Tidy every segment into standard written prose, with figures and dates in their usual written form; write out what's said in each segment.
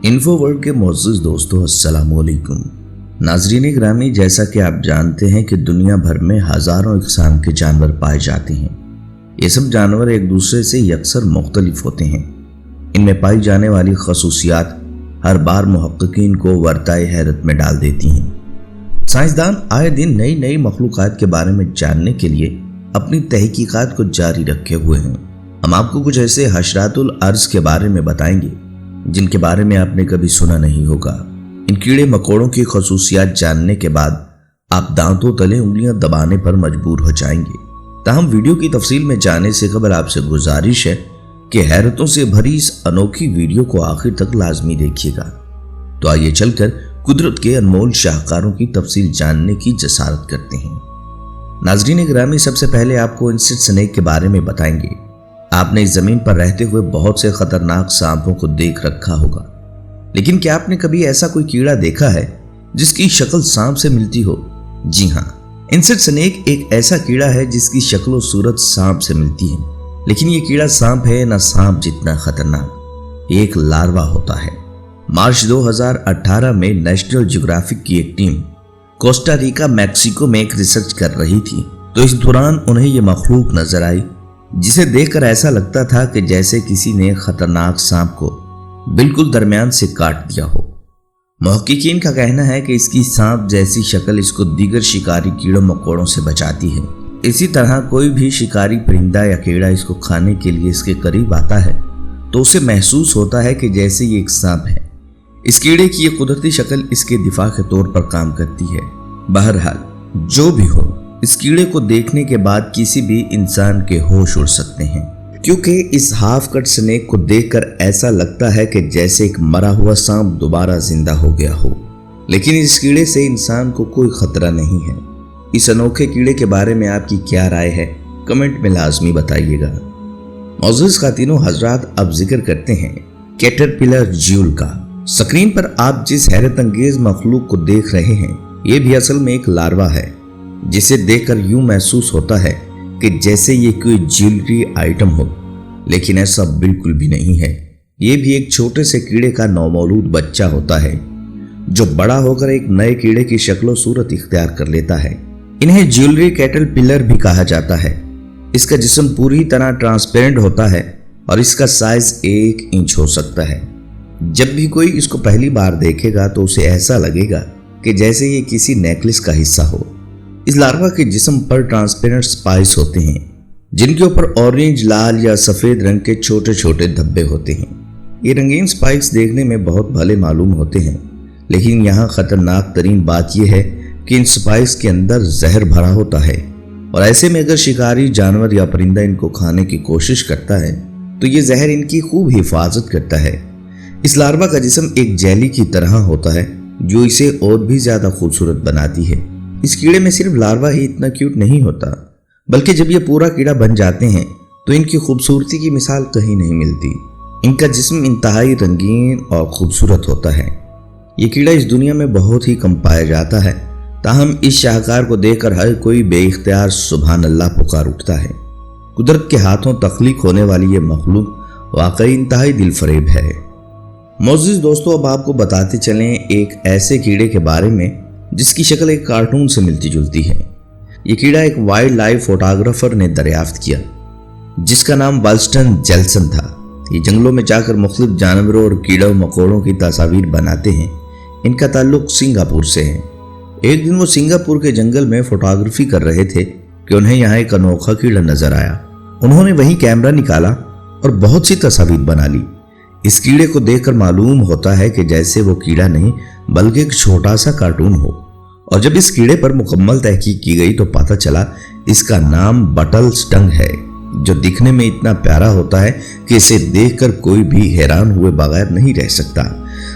Info world کے معزز دوستو السلام علیکم۔ ناظرین گرامی، جیسا کہ آپ جانتے ہیں کہ دنیا بھر میں ہزاروں اقسام کے جانور پائے جاتے ہیں۔ یہ سب جانور ایک دوسرے سے یکسر مختلف ہوتے ہیں۔ ان میں پائی جانے والی خصوصیات ہر بار محققین کو ورطۂ حیرت میں ڈال دیتی ہیں۔ سائنسدان آئے دن نئی مخلوقات کے بارے میں جاننے کے لیے اپنی تحقیقات کو جاری رکھے ہوئے ہیں۔ ہم آپ کو کچھ ایسے حشرات الارض کے بارے میں بتائیں گے جن کے بارے میں آپ نے کبھی سنا نہیں ہوگا۔ ان کیڑے مکوڑوں کی خصوصیات جاننے کے بعد آپ دانتوں تلے انگلیاں دبانے پر مجبور ہو جائیں گے۔ تاہم ویڈیو کی تفصیل میں جانے سے قبل آپ سے گزارش ہے کہ حیرتوں سے بھری اس انوکھی ویڈیو کو آخر تک لازمی دیکھیے گا۔ تو آئیے چل کر قدرت کے انمول شاہکاروں کی تفصیل جاننے کی جسارت کرتے ہیں۔ ناظرین گرامی، سب سے پہلے آپ کو انسیکٹ سنیک کے بارے میں بتائیں گے۔ آپ نے اس زمین پر رہتے ہوئے بہت سے خطرناک سانپوں کو دیکھ رکھا ہوگا، لیکن کیا آپ نے کبھی ایسا کوئی کیڑا دیکھا ہے جس کی شکل سانپ سے ملتی ہو؟ جی ہاں، انسیکٹ سنیک ایک ایسا کیڑا ہے جس کی شکل و صورت سانپ سے ملتی ہے، لیکن یہ کیڑا سانپ ہے نہ سانپ جتنا خطرناک۔ یہ ایک لاروا ہوتا ہے۔ مارچ 2018 میں نیشنل جیوگرافک کی ایک ٹیم کوسٹا ریکا میکسیکو میں ایک ریسرچ کر رہی تھی، تو اس دوران انہیں یہ مخلوق نظر آئی جسے دیکھ کر ایسا لگتا تھا کہ جیسے کسی نے خطرناک سانپ کو بالکل درمیان سے کاٹ دیا ہو۔ محققین کا کہنا ہے کہ اس کی سانپ جیسی شکل اس کو دیگر شکاری کیڑوں مکوڑوں سے بچاتی ہے۔ اسی طرح کوئی بھی شکاری پرندہ یا کیڑا اس کو کھانے کے لیے اس کے قریب آتا ہے تو اسے محسوس ہوتا ہے کہ جیسے یہ ایک سانپ ہے۔ اس کیڑے کی یہ قدرتی شکل اس کے دفاع کے طور پر کام کرتی ہے۔ بہرحال جو بھی ہو، اس کیڑے کو دیکھنے کے بعد کسی بھی انسان کے ہوش اڑ سکتے ہیں، کیونکہ اس ہاف کٹ سنیک کو دیکھ کر ایسا لگتا ہے کہ جیسے ایک مرا ہوا سانپ دوبارہ زندہ ہو گیا ہو۔ لیکن اس کیڑے سے انسان کو کوئی خطرہ نہیں ہے۔ اس انوکھے کیڑے کے بارے میں آپ کی کیا رائے ہے؟ کمنٹ میں لازمی بتائیے گا۔ معزز خواتین و حضرات، اب ذکر کرتے ہیں کیٹرپلر جیول کا۔ سکرین پر آپ جس حیرت انگیز مخلوق کو دیکھ رہے ہیں، یہ بھی اصل میں ایک لاروا ہے، جسے دیکھ کر یوں محسوس ہوتا ہے کہ جیسے یہ کوئی جیولری آئٹم ہو، لیکن ایسا بالکل بھی نہیں ہے۔ یہ بھی ایک چھوٹے سے کیڑے کا نومولود بچہ ہوتا ہے جو بڑا ہو کر ایک نئے کیڑے کی شکل و صورت اختیار کر لیتا ہے۔ انہیں جیولری کیٹرپلر بھی کہا جاتا ہے۔ اس کا جسم پوری طرح ٹرانسپیرنٹ ہوتا ہے اور اس کا سائز 1 انچ ہو سکتا ہے۔ جب بھی کوئی اس کو پہلی بار دیکھے گا تو اسے ایسا لگے گا کہ جیسے یہ کسی نیکلس کا حصہ ہو۔ اس لاروا کے جسم پر ٹرانسپیرنٹ سپائس ہوتے ہیں جن کے اوپر اورنج، لال یا سفید رنگ کے چھوٹے چھوٹے دھبے ہوتے ہیں۔ یہ رنگین سپائکس دیکھنے میں بہت بھلے معلوم ہوتے ہیں، لیکن یہاں خطرناک ترین بات یہ ہے کہ ان سپائکس کے اندر زہر بھرا ہوتا ہے، اور ایسے میں اگر شکاری جانور یا پرندہ ان کو کھانے کی کوشش کرتا ہے تو یہ زہر ان کی خوب حفاظت کرتا ہے۔ اس لاروا کا جسم ایک جیلی کی طرح ہوتا ہے جو اسے اور بھی زیادہ خوبصورت بناتی ہے۔ اس کیڑے میں صرف لاروا ہی اتنا کیوٹ نہیں ہوتا، بلکہ جب یہ پورا کیڑا بن جاتے ہیں تو ان کی خوبصورتی کی مثال کہیں نہیں ملتی۔ ان کا جسم انتہائی رنگین اور خوبصورت ہوتا ہے۔ یہ کیڑا اس دنیا میں بہت ہی کم پایا جاتا ہے، تاہم اس شاہکار کو دیکھ کر ہر کوئی بے اختیار سبحان اللہ پکار اٹھتا ہے۔ قدرت کے ہاتھوں تخلیق ہونے والی یہ مخلوق واقعی انتہائی دل فریب ہے۔ معزز دوستو، اب آپ کو بتاتے چلیں ایک ایسے کیڑے کے بارے میں جس کی شکل ایک کارٹون سے ملتی جلتی ہے۔ یہ کیڑا ایک وائلڈ لائف فوٹوگرافر نے دریافت کیا جس کا نام والسٹن جیلسن تھا۔ یہ جنگلوں میں جا کر مختلف جانوروں اور کیڑوں مکوڑوں کی تصاویر بناتے ہیں۔ ان کا تعلق سنگاپور سے ہے۔ ایک دن وہ سنگاپور کے جنگل میں فوٹوگرافی کر رہے تھے کہ انہیں یہاں ایک انوکھا کیڑا نظر آیا۔ انہوں نے وہیں کیمرہ نکالا اور بہت سی تصاویر بنا لی۔ اس کیڑے کو دیکھ کر معلوم ہوتا ہے کہ جیسے وہ کیڑا نہیں بلکہ ایک چھوٹا سا کارٹون ہو، اور جب اس کیڑے پر مکمل تحقیق کی گئی تو پتہ چلا اس کا نام بٹل سٹنگ ہے، جو دکھنے میں اتنا پیارا ہوتا ہے کہ اسے دیکھ کر کوئی بھی حیران ہوئے بغیر نہیں رہ سکتا۔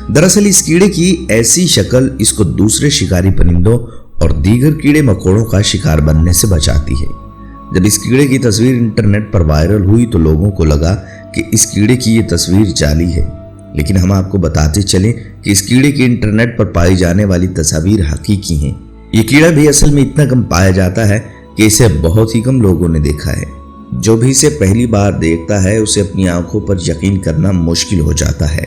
دراصل اس کیڑے کی ایسی شکل اس کو دوسرے شکاری پرندوں اور دیگر کیڑے مکوڑوں کا شکار بننے سے بچاتی ہے۔ جب اس کیڑے کی تصویر انٹرنیٹ پر وائرل ہوئی تو لوگوں کو لگا کہ اس کیڑے کی یہ تصویر جعلی ہے، لیکن ہم آپ کو بتاتے چلیں کہ اس کیڑے کی انٹرنیٹ پر پائی جانے والی تصاویر حقیقی ہیں۔ یہ کیڑا بھی اصل میں اتنا کم پایا جاتا ہے کہ اسے بہت ہی کم لوگوں نے دیکھا ہے۔ جو بھی اسے پہلی بار دیکھتا ہے اسے اپنی آنکھوں پر یقین کرنا مشکل ہو جاتا ہے۔